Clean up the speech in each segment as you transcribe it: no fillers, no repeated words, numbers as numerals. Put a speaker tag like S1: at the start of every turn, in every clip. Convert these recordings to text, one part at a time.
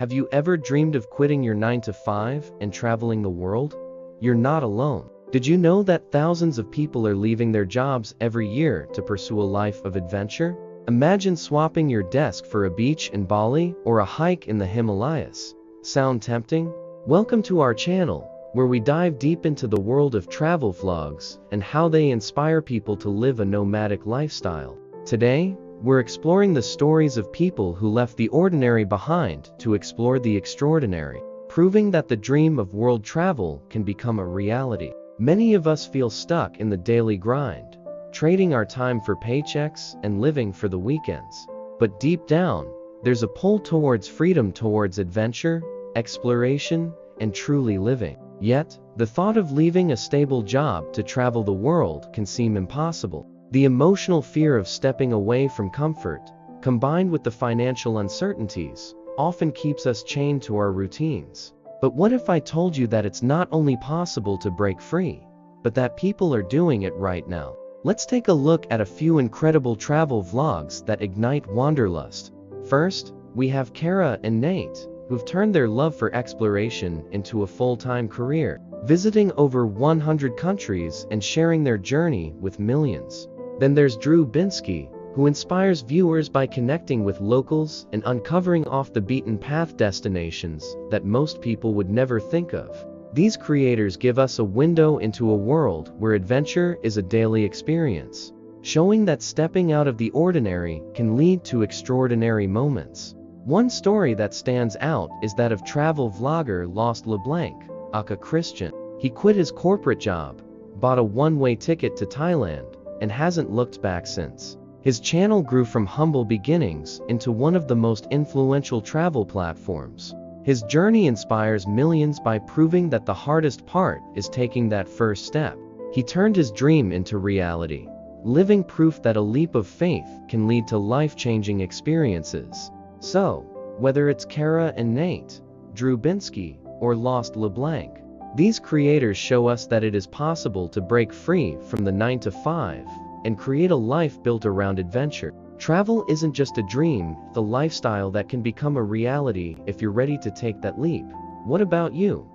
S1: Have you ever dreamed of quitting your 9 to 5 and traveling the world? You're not alone. Did you know that thousands of people are leaving their jobs every year to pursue a life of adventure? Imagine swapping your desk for a beach in Bali or a hike in the Himalayas. Sound tempting? Welcome to our channel, where we dive deep into the world of travel vlogs and how they inspire people to live a nomadic lifestyle. Today, we're exploring the stories of people who left the ordinary behind to explore the extraordinary, proving that the dream of world travel can become a reality. Many of us feel stuck in the daily grind, trading our time for paychecks and living for the weekends. But deep down, there's a pull towards freedom, towards adventure, exploration, and truly living. Yet, the thought of leaving a stable job to travel the world can seem impossible. The emotional fear of stepping away from comfort, combined with the financial uncertainties, often keeps us chained to our routines. But what if I told you that it's not only possible to break free, but that people are doing it right now? Let's take a look at a few incredible travel vlogs that ignite wanderlust. First, we have Kara and Nate, who've turned their love for exploration into a full-time career, visiting over 100 countries and sharing their journey with millions. Then there's Drew Binsky, who inspires viewers by connecting with locals and uncovering off-the-beaten-path destinations that most people would never think of. These creators give us a window into a world where adventure is a daily experience, showing that stepping out of the ordinary can lead to extraordinary moments. One story that stands out is that of travel vlogger Lost LeBlanc, aka Christian. He quit his corporate job, bought a one-way ticket to Thailand, and hasn't looked back since. His channel grew from humble beginnings into one of the most influential travel platforms. His journey inspires millions by proving that the hardest part is taking that first step. He turned his dream into reality, living proof that a leap of faith can lead to life-changing experiences. So, whether it's Kara and Nate, Drew Binsky, or Lost LeBlanc, these creators show us that it is possible to break free from the 9 to 5 and create a life built around adventure. Travel isn't just a dream, it's a lifestyle that can become a reality if you're ready to take that leap. What about you?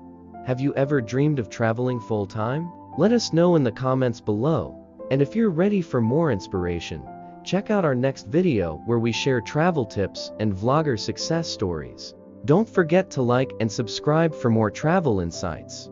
S1: Have you ever dreamed of traveling full-time? Let us know in the comments below. And if you're ready for more inspiration, check out our next video where we share travel tips and vlogger success stories. Don't forget to like and subscribe for more travel insights.